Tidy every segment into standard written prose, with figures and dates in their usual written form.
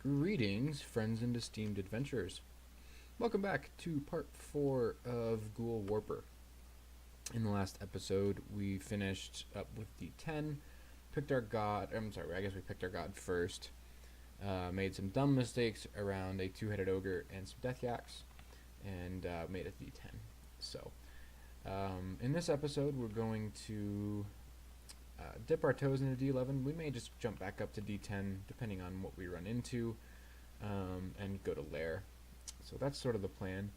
Greetings, friends and esteemed adventurers. Welcome back to part 4 of Ghoul Warper. In the last episode, we finished up with D10, picked our god. I guess we picked our god first. Made some dumb mistakes around a two-headed ogre and some death yaks, and made a D10. So, in this episode, we're going to dip our toes into D11. We may just jump back up to D10 depending on what we run into, and go to lair. So that's sort of the plan.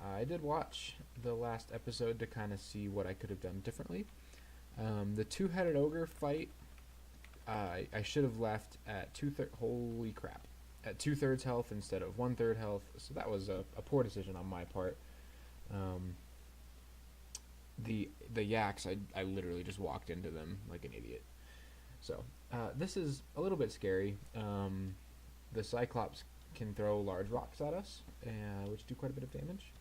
I did watch the last episode to kind of see what I could have done differently. The two-headed ogre fight, I should have left at holy crap, at 2/3 health instead of 1/3 health. So that was a poor decision on my part. The yaks, I literally just walked into them like an idiot. So this is a little bit scary. The Cyclops can throw large rocks at us, which do quite a bit of damage.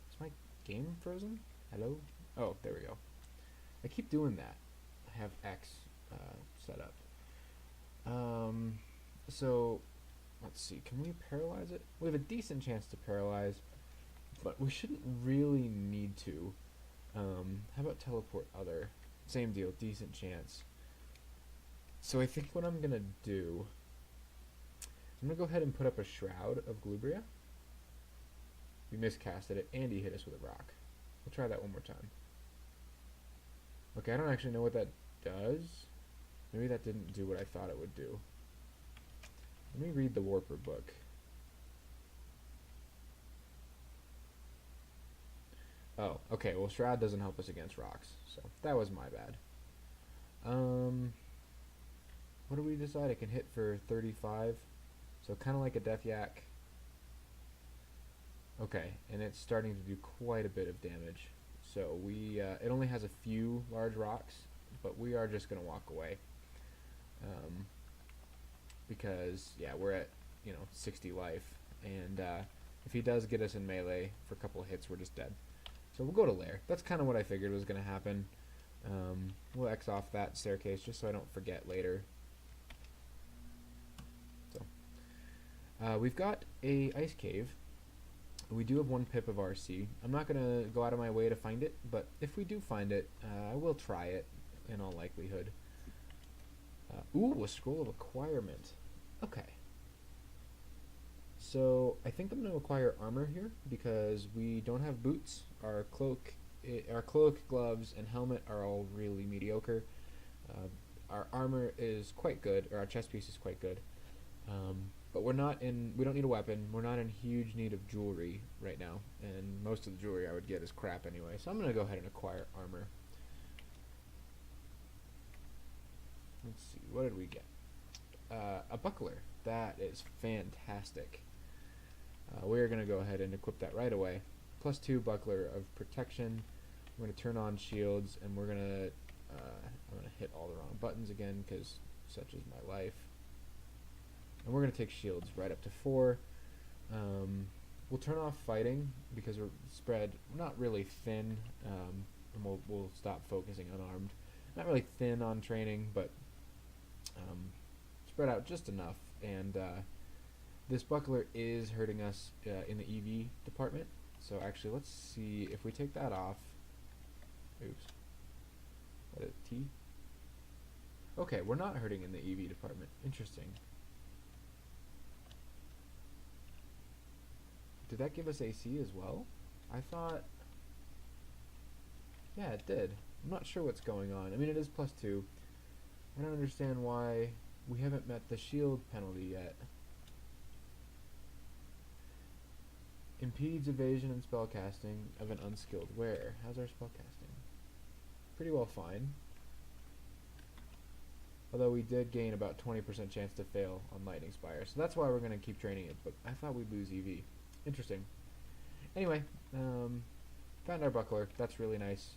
Is my game frozen? Hello? Oh, there we go. I keep doing that. I have X set up. So let's see. Can we paralyze it? We have a decent chance to paralyze, but we shouldn't really need to. How about teleport other? Same deal, decent chance. So I think what I'm gonna do, I'm gonna go ahead and put up a Shroud of Glubria. We miscasted it, and he hit us with a rock. We'll try that one more time. Okay, I don't actually know what that does. Maybe that didn't do what I thought it would do. Let me read the Warper book. Oh, okay, well Shroud doesn't help us against rocks, so that was my bad. What do we decide? I can hit for 35, so kind of like a death yak. Okay, and it's starting to do quite a bit of damage. So it only has a few large rocks, but we are just gonna walk away. Because yeah, we're at 60 life, and if he does get us in melee for a couple of hits, we're just dead. So we'll go to lair. That's kind of what I figured was going to happen. We'll X off that staircase just so I don't forget later. So we've got a ice cave. We do have one pip of RC. I'm not going to go out of my way to find it, but if we do find it, I will try it in all likelihood. Ooh, a scroll of acquirement. Okay. So I think I'm going to acquire armor here because we don't have boots. Our cloak, gloves, and helmet are all really mediocre. Our armor is quite good, or our chest piece is quite good. But we don't need a weapon. We're not in huge need of jewelry right now, and most of the jewelry I would get is crap anyway. So I'm going to go ahead and acquire armor. Let's see, what did we get? A buckler. That is fantastic. We're going to go ahead and equip that right away. +2 buckler of protection. We're going to turn on shields, and we're going to I'm going to hit all the wrong buttons again because such is my life. And we're going to take shields right up to 4. We'll turn off fighting because we're not really thin, and we'll stop focusing on armed. Not really thin on training, but spread out just enough. And this buckler is hurting us in the EV department. So actually, let's see if we take that off. Oops. What is it, T? Okay, we're not hurting in the EV department. Interesting. Did that give us AC as well? I thought... Yeah, it did. I'm not sure what's going on. I mean, it is +2. I don't understand why we haven't met the shield penalty yet. Impedes evasion and spellcasting of an unskilled wearer. How's our spellcasting? Pretty well fine. Although we did gain about 20% chance to fail on Lightning Spire. So that's why we're going to keep training it. But I thought we'd lose EV. Interesting. Anyway, found our buckler. That's really nice.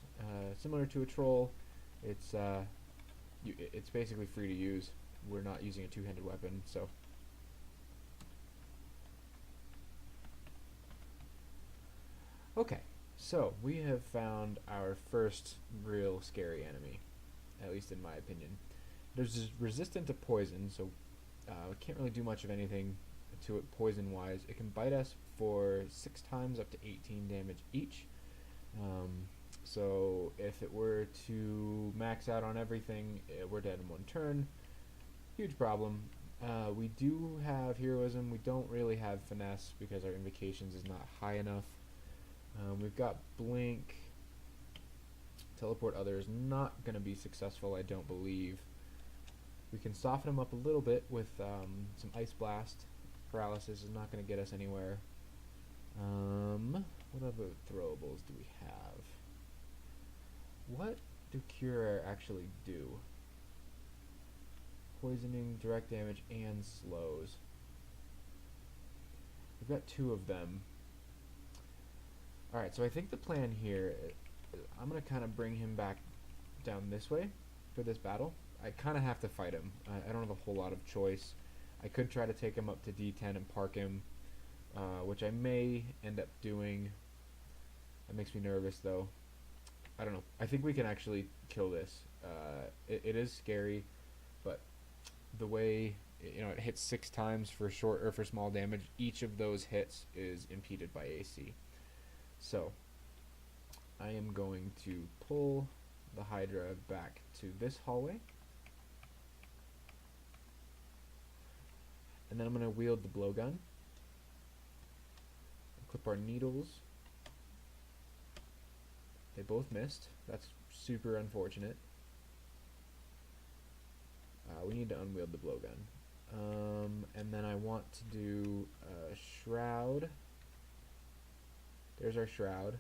Similar to a troll, it's basically free to use. We're not using a two-handed weapon, so... Okay, so we have found our first real scary enemy, at least in my opinion. There's resistant to poison, so Can't really do much of anything to it poison-wise. It can bite us for 6 times up to 18 damage each. So if it were to max out on everything, we're dead in 1 turn. Huge problem. We do have heroism. We don't really have finesse because our invocations is not high enough. We've got blink. Teleport others, not going to be successful, I don't believe. We can soften them up a little bit with some ice blast. Paralysis is not going to get us anywhere. What other throwables do we have? What do Cure actually do? Poisoning, direct damage, and slows. We've got 2 of them. Alright, so I think the plan here, I'm going to kind of bring him back down this way for this battle. I kind of have to fight him. I don't have a whole lot of choice. I could try to take him up to D10 and park him, which I may end up doing. That makes me nervous, though. I don't know. I think we can actually kill this. It is scary, but the way it hits 6 times for short or for small damage, each of those hits is impeded by AC. So I am going to pull the Hydra back to this hallway. And then I'm going to wield the blowgun. Clip our needles. They both missed. That's super unfortunate. We need to unwield the blowgun. And then I want to do a shroud. There's our shroud.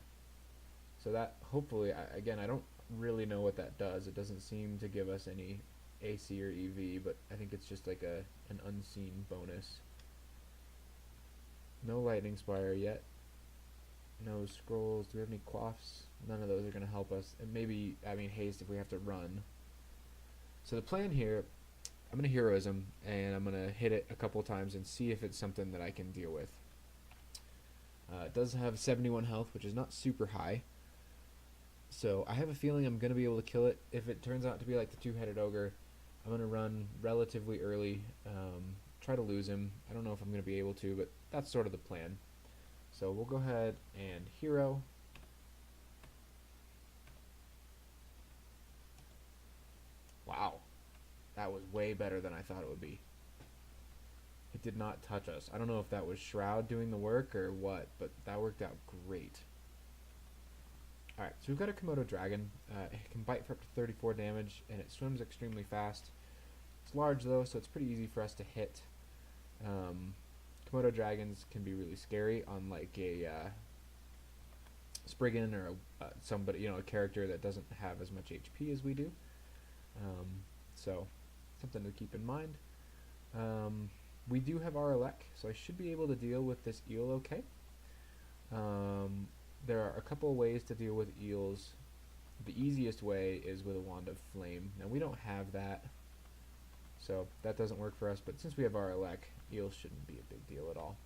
So that, hopefully, again, I don't really know what that does. It doesn't seem to give us any AC or EV, but I think it's just like an unseen bonus. No lightning spire yet. No scrolls. Do we have any quaffs? None of those are going to help us. And maybe, haste if we have to run. So the plan here, I'm going to heroism, and I'm going to hit it a couple times and see if it's something that I can deal with. It does have 71 health, which is not super high. So I have a feeling I'm going to be able to kill it. If it turns out to be like the 2-headed ogre, I'm going to run relatively early, try to lose him. I don't know if I'm going to be able to, but that's sort of the plan. So we'll go ahead and hero. Wow, that was way better than I thought it would be. It did not touch us. I don't know if that was Shroud doing the work or what, but that worked out great. Alright, so we've got a Komodo dragon. It can bite for up to 34 damage, and it swims extremely fast. It's large, though, so it's pretty easy for us to hit. Komodo dragons can be really scary on, like, a Spriggan or somebody, a character that doesn't have as much HP as we do. So, something to keep in mind. We do have our Elec, so I should be able to deal with this eel okay. There are a couple of ways to deal with eels. The easiest way is with a Wand of Flame. Now we don't have that, so that doesn't work for us, but since we have our Elec, eels shouldn't be a big deal at all.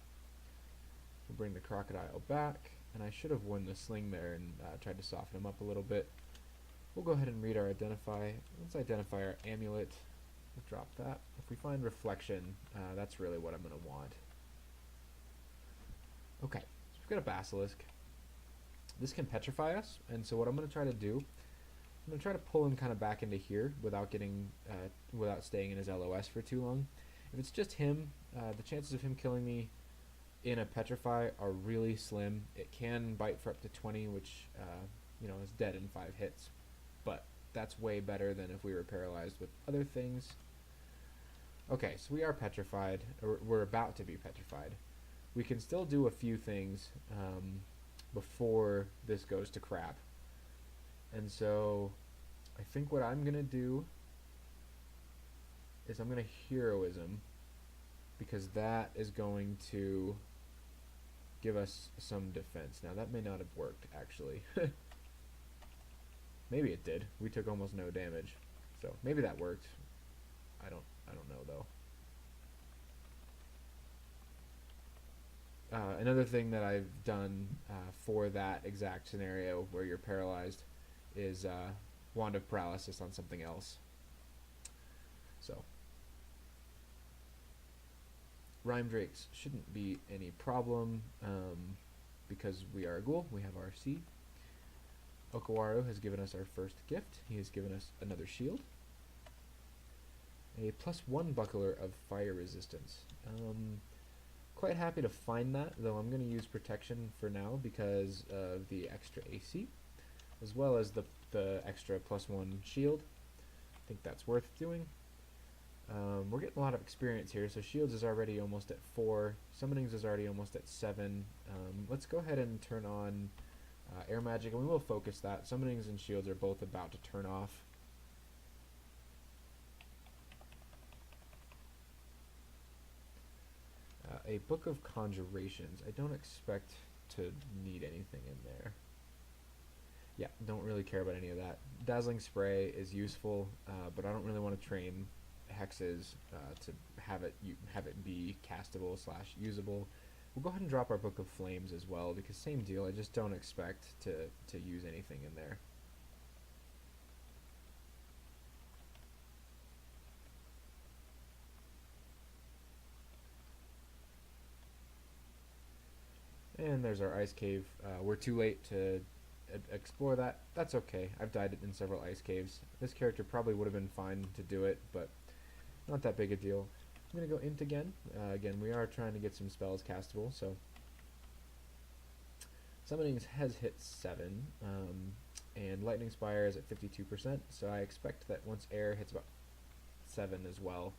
We'll bring the crocodile back, and I should have worn the sling there and tried to soften him up a little bit. We'll go ahead and read our identify. Let's identify our amulet. We'll drop that. If we find reflection, that's really what I'm going to want. Okay, so we've got a basilisk. This can petrify us, and so what I'm going to try to do, I'm going to try to pull him kind of back into here without getting, without staying in his LOS for too long. If it's just him, the chances of him killing me in a petrify are really slim. It can bite for up to 20, which is dead in 5 hits, but that's way better than if we were paralyzed with other things. Okay, so we are petrified, or we're about to be petrified. We can still do a few things before this goes to crap. And so I think what I'm going to do is I'm going to heroism, because that is going to give us some defense. Now that may not have worked, actually. Maybe it did. We took almost no damage, so maybe that worked. I don't know though. Another thing that I've done for that exact scenario where you're paralyzed is Wand of Paralysis on something else. So Rhyme drakes shouldn't be any problem because we are a ghoul. We have our C. Okawaru has given us our first gift. He has given us another shield. A +1 buckler of fire resistance. Quite happy to find that, though I'm going to use protection for now because of the extra AC, as well as the extra +1 shield. I think that's worth doing. We're getting a lot of experience here, so shields is already almost at 4, summonings is already almost at 7. Let's go ahead and turn on air magic, and we will focus that. Summonings and shields are both about to turn off. A book of conjurations. I don't expect to need anything in there. Yeah, don't really care about any of that. Dazzling Spray is useful, but I don't really want to train hexes to have it be castable / usable. We'll go ahead and drop our Book of Flames as well, because same deal, I just don't expect to use anything in there. And there's our ice cave. We're too late to explore that. That's okay. I've died in several ice caves. This character probably would have been fine to do it, but not that big a deal. I'm going to go int again. Again, we are trying to get some spells castable, so Summonings has hit 7, and Lightning Spire is at 52%, so I expect that once air hits about 7 as well,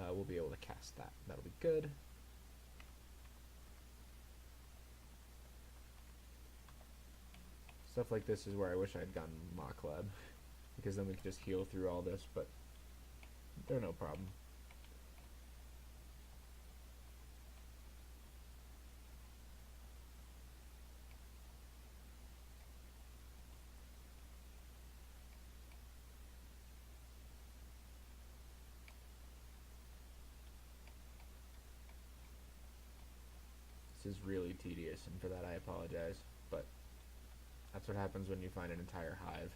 we'll be able to cast that. That'll be good. Stuff like this is where I wish I'd gotten Mach Lab, because then we could just heal through all this, but they're no problem. This is really tedious, and for that I apologize, but that's what happens when you find an entire hive.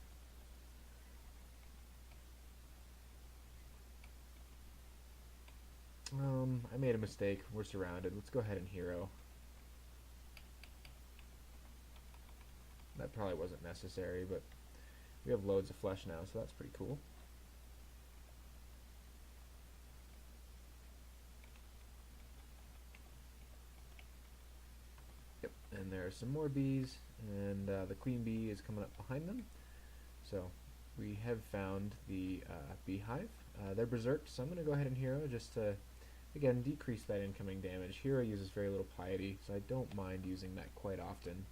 I made a mistake. We're surrounded. Let's go ahead and hero. That probably wasn't necessary, but we have loads of flesh now, so that's pretty cool. Yep, and there are some more bees, and the queen bee is coming up behind them. So we have found the beehive. They're berserked, so I'm going to go ahead and hero just to, again, decrease that incoming damage. Hero uses very little piety, so I don't mind using that quite often.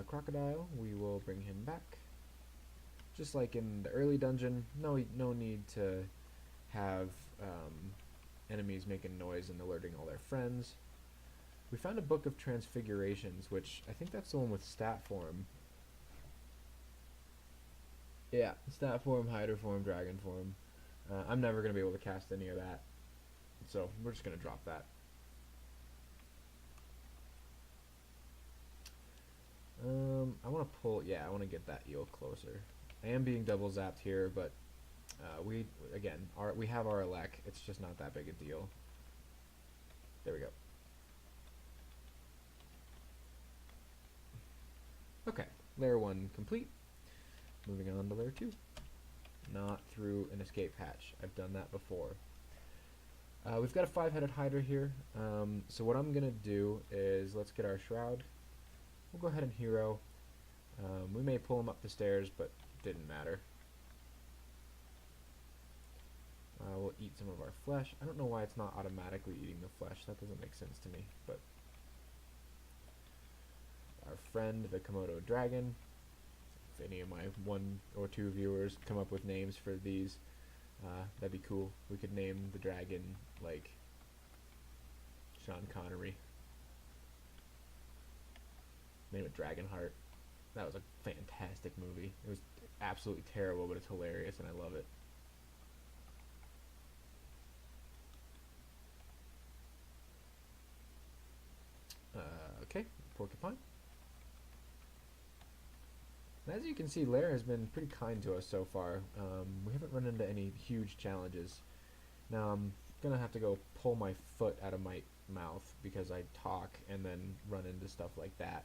Crocodile, we will bring him back. Just like in the early dungeon, no need to have enemies making noise and alerting all their friends. We found a Book of Transfigurations, which I think that's the one with stat form. Yeah, stat form, hider form, dragon form. I'm never going to be able to cast any of that, so we're just going to drop that. I want to pull, yeah, I want to get that eel closer. I am being double zapped here, but we have our elect. It's just not that big a deal. There we go. Okay, layer 1 complete. Moving on to layer 2. Not through an escape hatch. I've done that before. We've got a 5-headed hydra here. So what I'm going to do is, let's get our shroud. We'll go ahead and hero. We may pull him up the stairs, but it didn't matter. We'll eat some of our flesh. I don't know why it's not automatically eating the flesh. That doesn't make sense to me. But our friend, the Komodo dragon. If any of my 1 or 2 viewers come up with names for these, that'd be cool. We could name the dragon like Sean Connery. Name it Dragonheart. That was a fantastic movie. It was absolutely terrible, but it's hilarious, and I love it. Okay, porcupine. And as you can see, Lair has been pretty kind to us so far. We haven't run into any huge challenges. Now I'm gonna have to go pull my foot out of my mouth because I talk and then run into stuff like that.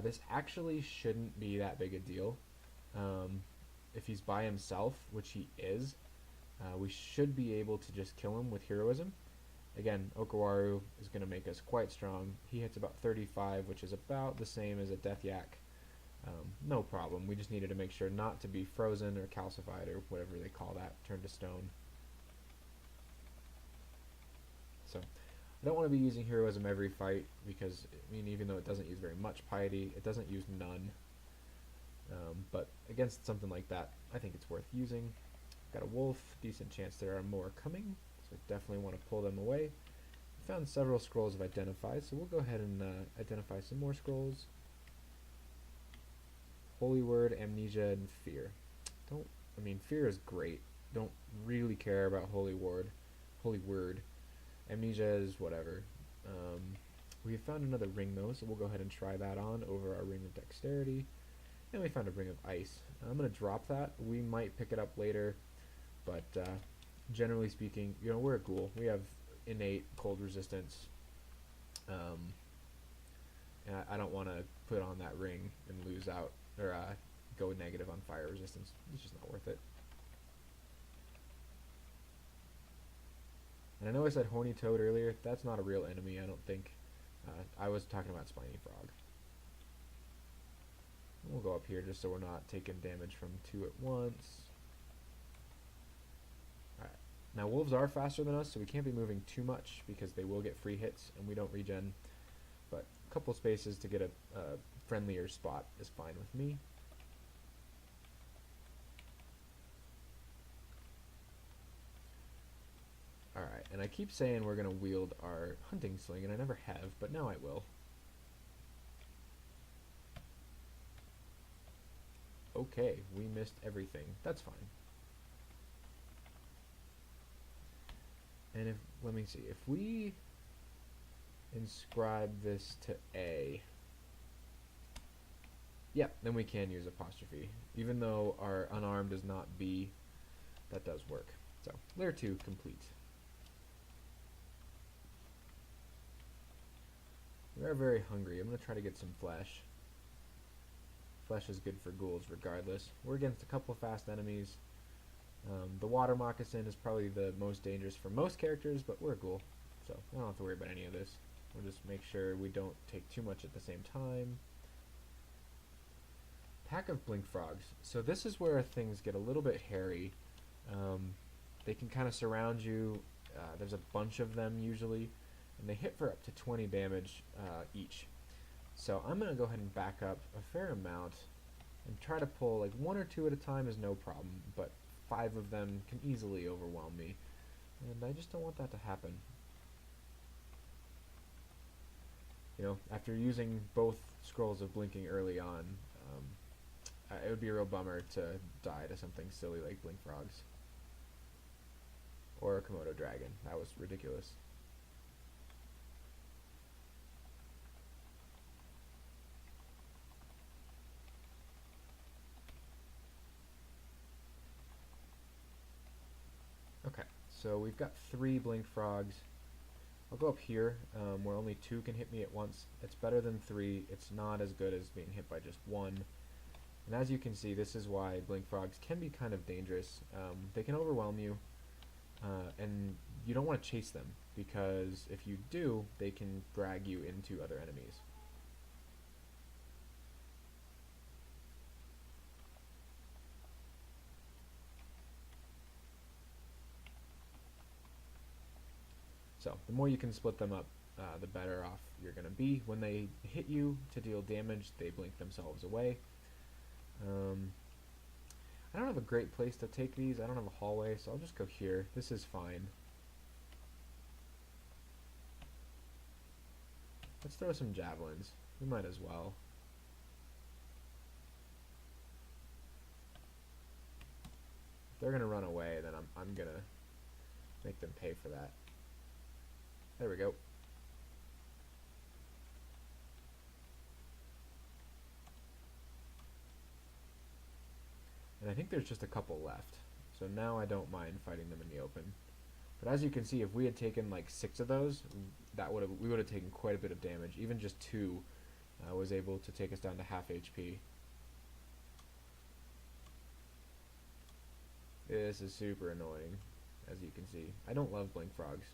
This actually shouldn't be that big a deal. If he's by himself, which he is, we should be able to just kill him with heroism. Again, Okawaru is going to make us quite strong. He hits about 35, which is about the same as a Death Yak. No problem. We just needed to make sure not to be frozen or calcified or whatever they call that, turned to stone. So I don't want to be using heroism every fight because, I mean, even though it doesn't use very much piety, it doesn't use none. But against something like that, I think it's worth using. Got a wolf, decent chance there are more coming, so I definitely want to pull them away. We found several scrolls of identify, so we'll go ahead and identify some more scrolls. Holy Word, Amnesia, and Fear. Fear is great. Don't really care about Holy Word. Amnesia is whatever. We found another ring though, so we'll go ahead and try that on over our ring of dexterity. And we found a ring of ice. I'm going to drop that. We might pick it up later, but generally speaking, we're a ghoul. We have innate cold resistance. And I don't want to put on that ring and lose out, or go negative on fire resistance. It's just not worth it. And I know I said horny toad earlier. That's not a real enemy, I don't think. I was talking about spiny frog. We'll go up here just so we're not taking damage from two at once. Alright. Now wolves are faster than us, so we can't be moving too much because they will get free hits and we don't regen. But a couple spaces to get a friendlier spot is fine with me. Alright, and I keep saying we're going to wield our hunting sling, and I never have, but now I will. Okay, we missed everything. That's fine. And let me see, if we inscribe this to A, yeah, then we can use apostrophe. Even though our unarmed is not B, that does work. So, layer 2 complete. We are very hungry. I'm going to try to get some flesh. Flesh is good for ghouls regardless. We're against a couple fast enemies. The water moccasin is probably the most dangerous for most characters, but we're a ghoul, so I don't have to worry about any of this. We'll just make sure we don't take too much at the same time. Pack of blink frogs. So this is where things get a little bit hairy. They can kind of surround you. There's a bunch of them usually, and they hit for up to 20 damage each. So I'm going to go ahead and back up a fair amount and try to pull like 1 or 2 at a time is no problem, but 5 of them can easily overwhelm me, and I just don't want that to happen. After using both scrolls of blinking early on, it would be a real bummer to die to something silly like blink frogs or a Komodo dragon. That was ridiculous. Okay, so we've got 3 blink frogs. I'll go up here where only 2 can hit me at once. It's better than 3. It's not as good as being hit by just 1. And as you can see, this is why blink frogs can be kind of dangerous. They can overwhelm you, and you don't want to chase them, because if you do, they can drag you into other enemies. So the more you can split them up, the better off you're going to be. When they hit you to deal damage, they blink themselves away. I don't have a great place to take these. I don't have a hallway, so I'll just go here. This is fine. Let's throw some javelins. We might as well. If they're going to run away, then I'm going to make them pay for that. There we go. And I think there's just a couple left. So now I don't mind fighting them in the open. But as you can see, if we had taken like 6 of those, we would have taken quite a bit of damage. Even just 2 was able to take us down to half HP. This is super annoying, as you can see. I don't love blink frogs.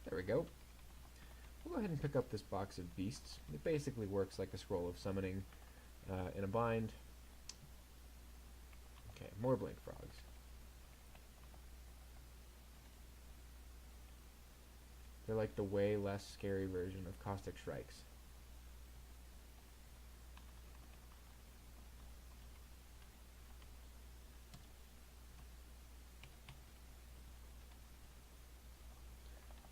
There we go. We'll go ahead and pick up this box of beasts. It basically works like a scroll of summoning in a bind. Okay, more blink frogs. They're like the way less scary version of caustic shrikes.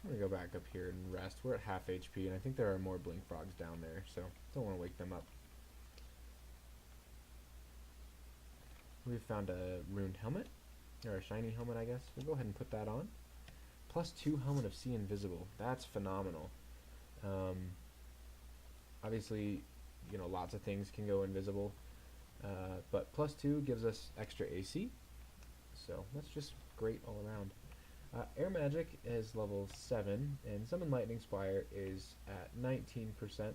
I'm going to go back up here and rest. We're at half HP, and I think there are more blink frogs down there, so don't want to wake them up. We've found a ruined helmet, or a shiny helmet, I guess. We'll go ahead and put that on. +2 helmet of See Invisible. That's phenomenal. Obviously, you know, lots of things can go invisible, but +2 gives us extra AC, so that's just great all around. Air Magic is level 7, and Summon Lightning Spire is at 19%.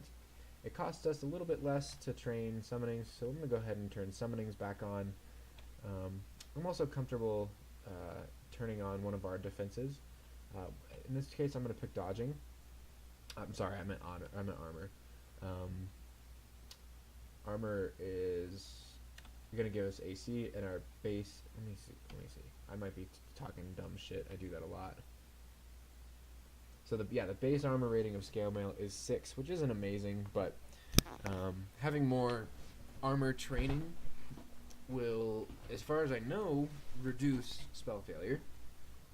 It costs us a little bit less to train summonings, so I'm going to go ahead and turn summonings back on. I'm also comfortable turning on one of our defenses. In this case, I'm going to pick dodging. I'm sorry, I meant armor. Armor is going to give us AC, and our base. Let me see. I might be talking dumb shit. I do that a lot. So the base armor rating of Scale Mail is 6, which isn't amazing, but having more armor training will, as far as I know, reduce spell failure.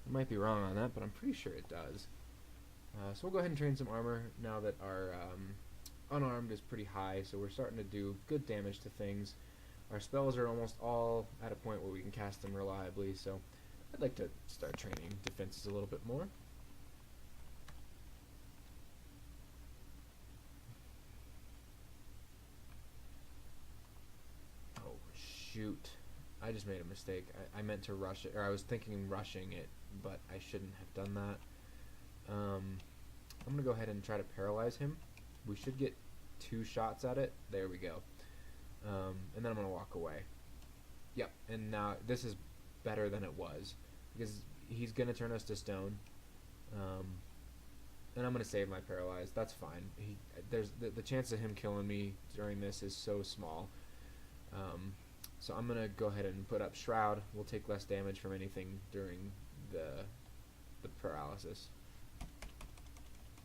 I might be wrong on that, but I'm pretty sure it does. So we'll go ahead and train some armor now that our unarmed is pretty high, so we're starting to do good damage to things. Our spells are almost all at a point where we can cast them reliably, so I'd like to start training defenses a little bit more. Oh, shoot. I just made a mistake. I meant to rush it, or I was thinking rushing it, but I shouldn't have done that. I'm going to go ahead and try to paralyze him. We should get 2 shots at it. There we go. And then I'm going to walk away. Yep, and now this is better than it was, because he's going to turn us to stone. And I'm going to save my paralyze. That's fine. There's the chance of him killing me during this is so small. So I'm going to go ahead and put up Shroud. We'll take less damage from anything during the paralysis.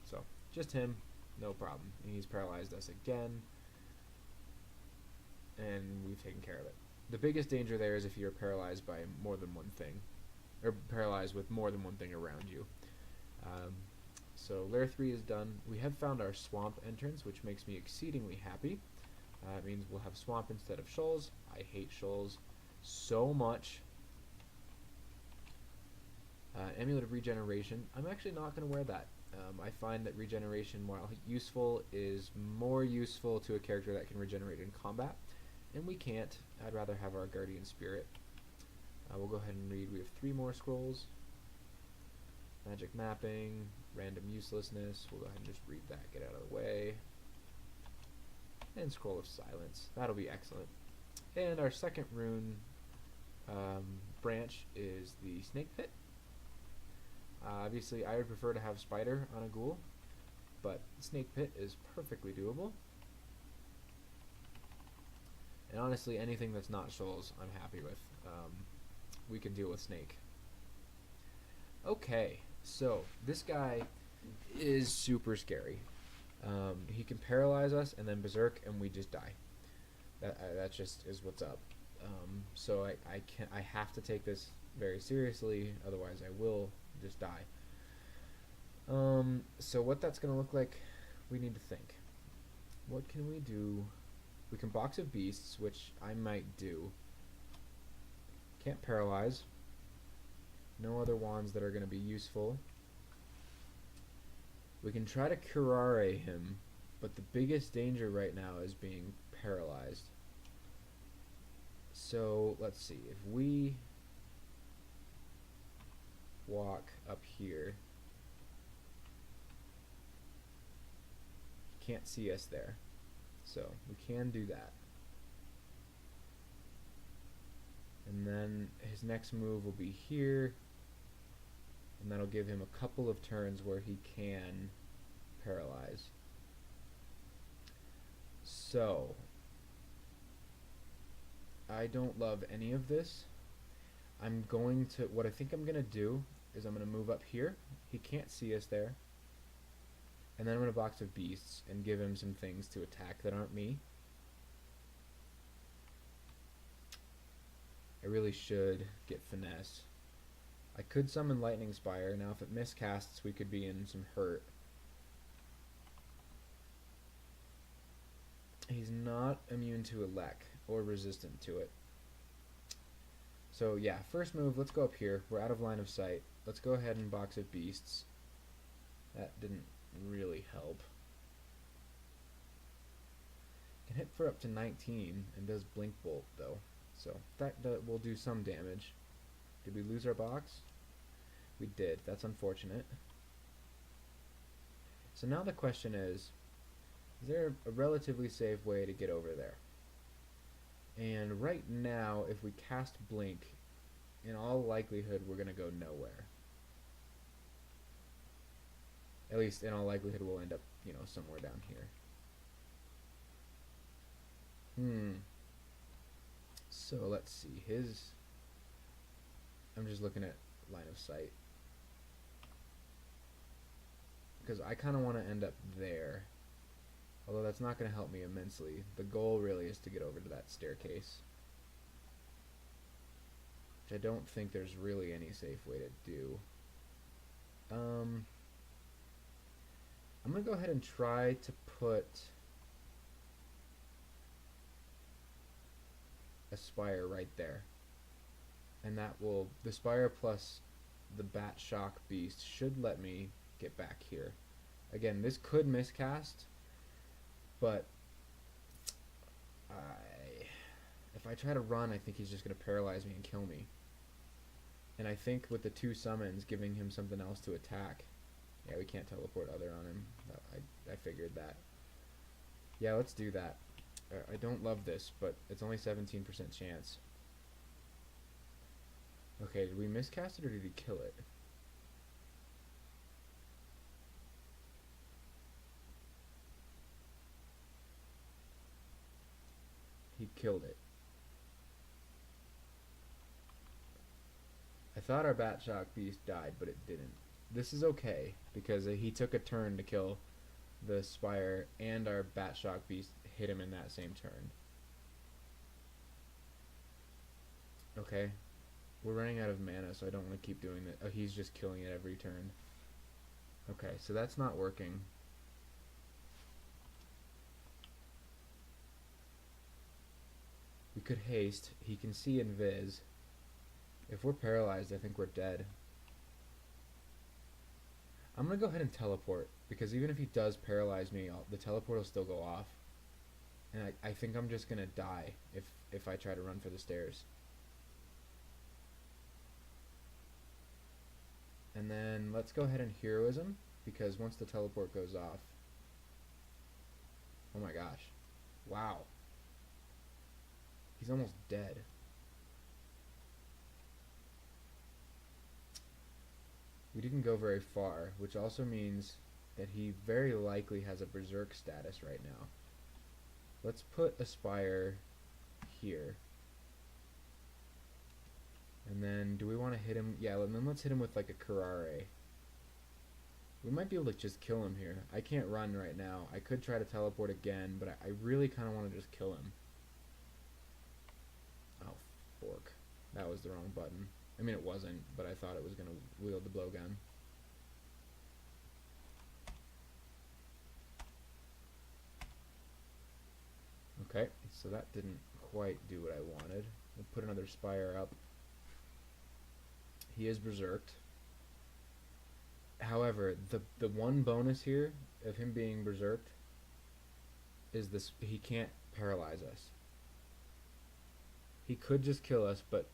So, just him, no problem. He's paralyzed us again, and we've taken care of it. The biggest danger there is if you're paralyzed by more than one thing, or paralyzed with more than one thing around you. So Lair 3 is done. We have found our swamp entrance, which makes me exceedingly happy. It means we'll have swamp instead of shoals. I hate shoals so much. Amulet of Regeneration. I'm actually not going to wear that. I find that regeneration, while useful, is more useful to a character that can regenerate in combat, and we can't. I'd rather have our Guardian Spirit. We'll go ahead and read. We have 3 more scrolls. Magic Mapping, Random Uselessness. We'll go ahead and just read that, get out of the way. And Scroll of Silence. That'll be excellent. And our second rune branch is the Snake Pit. Obviously, I would prefer to have Spider on a Ghoul, but Snake Pit is perfectly doable. And honestly, anything that's not shoals, I'm happy with. We can deal with Snake. Okay, so this guy is super scary. He can paralyze us and then berserk, and we just die. That just is what's up. So I have to take this very seriously, otherwise I will just die. So what that's going to look like, we need to think. What can we do? We can Box of Beasts, which I might do. Can't paralyze. No other wands that are going to be useful. We can try to curare him. But the biggest danger right now is being paralyzed. So let's see, if we walk up here, he can't see us there. So we can do that. And then his next move will be here, and that'll give him a couple of turns where he can paralyze. So I don't love any of this. What I think I'm going to do is I'm going to move up here. He can't see us there. And then I'm going to box of beasts and give him some things to attack that aren't me. I really should get finesse. I could summon Lightning Spire. Now if it miscasts, we could be in some hurt. He's not immune to Elec or resistant to it. So yeah, first move, let's go up here. We're out of line of sight. Let's go ahead and box of beasts. That didn't really help. Can hit for up to 19 and does Blink Bolt though. So that will do some damage. Did we lose our box? We did. That's unfortunate. So now the question is there a relatively safe way to get over there? And right now, if we cast Blink, in all likelihood, we're going to go nowhere. At least, in all likelihood, we'll end up, somewhere down here. So, let's see. I'm just looking at line of sight. Because I kind of want to end up there. Although that's not going to help me immensely. The goal really is to get over to that staircase. Which I don't think there's really any safe way to do. I'm going to go ahead and try to put a spire right there. And that will, the spire plus the Bat Shock Beast should let me get back here. Again, this could miscast. But if I try to run, I think he's just going to paralyze me and kill me. And I think with the 2 summons, giving him something else to attack. Yeah, we can't teleport other on him. I figured that. Yeah, let's do that. I don't love this, but it's only 17% chance. Okay, did we miscast it or did he kill it? He killed it. I thought our Bat Shock Beast died, but it didn't. This is okay, because he took a turn to kill the Spire, and our Bat Shock Beast hit him in that same turn. Okay. We're running out of mana, so I don't want to keep doing that. Oh, he's just killing it every turn. Okay, so that's not working. We could haste. He can see invis. If we're paralyzed, I think we're dead. I'm going to go ahead and teleport, because even if he does paralyze me, the teleport will still go off. And I think I'm just going to die if I try to run for the stairs. And then let's go ahead and heroism, because once the teleport goes off... Oh my gosh. Wow. He's almost dead. We didn't go very far, which also means that he very likely has a berserk status right now. Let's put Aspire here. And then, do we want to hit him? Yeah, and then let's hit him with like a Karare. We might be able to just kill him here. I can't run right now. I could try to teleport again, but I really kind of want to just kill him. Oh, fork. That was the wrong button. I mean, it wasn't, but I thought it was going to wield the blowgun. Okay, so that didn't quite do what I wanted. We'll put another Spire up. He is berserked. However, the one bonus here of him being berserked is this: he can't paralyze us. He could just kill us, but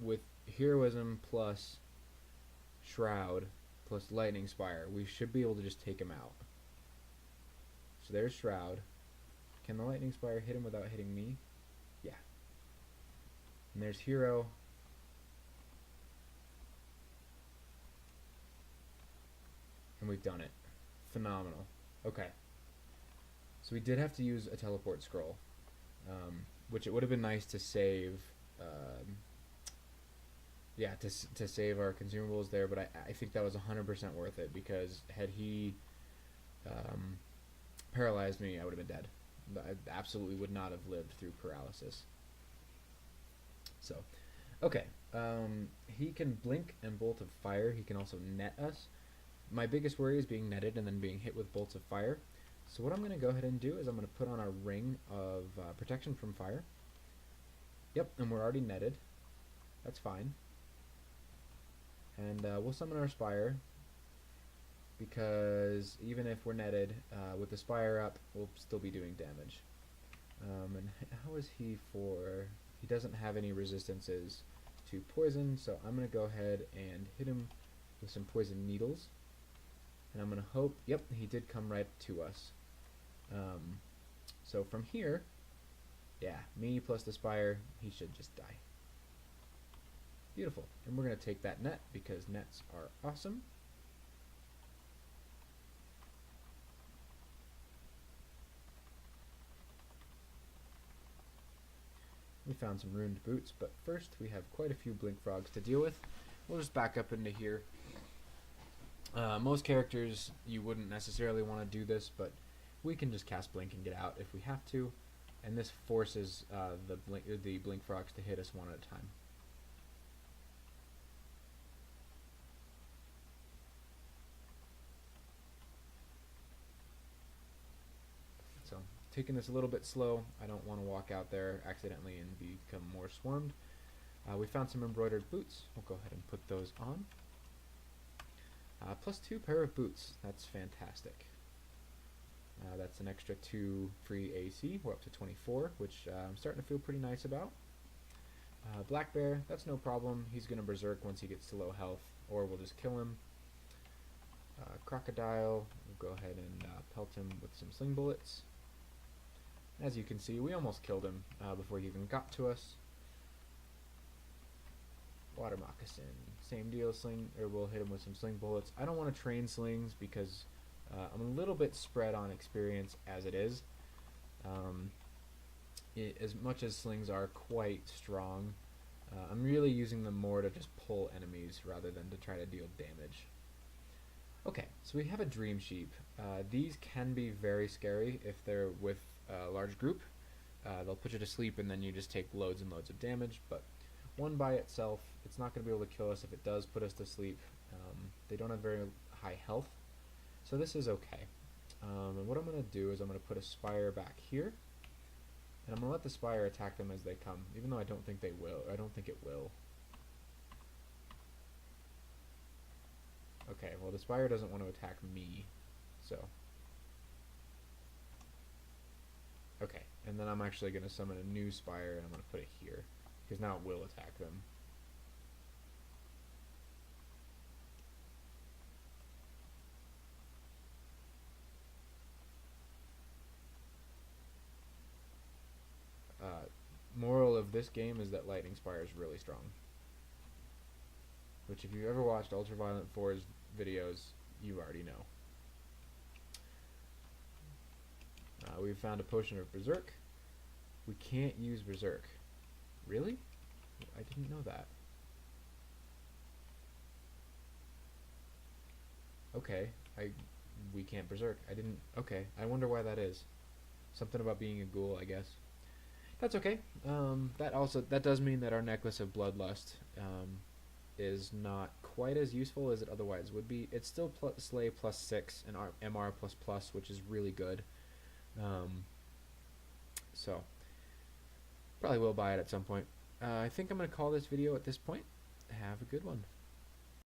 with heroism plus shroud plus lightning spire, we should be able to just take him out. So there's shroud. Can the lightning spire hit him without hitting me? Yeah. And there's hero. And we've done it. Phenomenal. Okay. So we did have to use a teleport scroll, which it would have been nice to save. Yeah, to save our consumables there, but I think that was 100% worth it, because had he paralyzed me, I would have been dead. I absolutely would not have lived through paralysis. So, okay. He can blink and bolt of fire. He can also net us. My biggest worry is being netted and then being hit with bolts of fire. So what I'm going to go ahead and do is I'm going to put on our ring of protection from fire. Yep, and we're already netted. That's fine. And we'll summon our spire, because even if we're netted, with the spire up, we'll still be doing damage. And how is he for... He doesn't have any resistances to poison, so I'm going to go ahead and hit him with some poison needles. And I'm going to hope... Yep, he did come right to us. So from here, yeah, me plus the spire, he should just die. Beautiful. And we're going to take that net, because nets are awesome. We found some ruined boots, but first we have quite a few blink frogs to deal with. We'll just back up into here. Most characters, you wouldn't necessarily want to do this, but we can just cast blink and get out if we have to. And this forces the blink frogs to hit us one at a time. So, taking this a little bit slow. I don't want to walk out there accidentally and become more swarmed. We found some embroidered boots. We'll go ahead and put those on. Plus 2 pair of boots. That's fantastic. That's an extra 2 free AC. We're up to 24, which I'm starting to feel pretty nice about. Black Bear, that's no problem. He's going to berserk once he gets to low health, or we'll just kill him. Crocodile, we'll go ahead and pelt him with some sling bullets. As you can see, we almost killed him before he even got to us. Water Moccasin, same deal, we'll hit him with some sling bullets. I don't want to train slings because I'm a little bit spread on experience as it is. As much as slings are quite strong, I'm really using them more to just pull enemies rather than to try to deal damage. Okay, so we have a Dream Sheep. These can be very scary if they're with a large group. They'll put you to sleep and then you just take loads and loads of damage, but one by itself, it's not going to be able to kill us if it does put us to sleep. They don't have very high health, so this is okay. And what I'm going to do is I'm going to put a spire back here, and I'm going to let the spire attack them as they come, even though I don't think they will. I don't think it will. Okay, well the spire doesn't want to attack me, so... Okay, and then I'm actually going to summon a new spire, and I'm going to put it here, because now it will attack them. Moral of this game is that Lightning Spire is really strong. Which, if you've ever watched Ultraviolent 4's videos, you already know. We've found a potion of Berserk. We can't use Berserk. Really? I didn't know that. Okay, we can't Berserk. I didn't... Okay, I wonder why that is. Something about being a ghoul, I guess. That's okay. That does mean that our Necklace of Bloodlust is not quite as useful as it otherwise would be. It's still Slay +6 and MR ++, which is really good. So, probably will buy it at some point. I think I'm going to call this video at this point. Have a good one.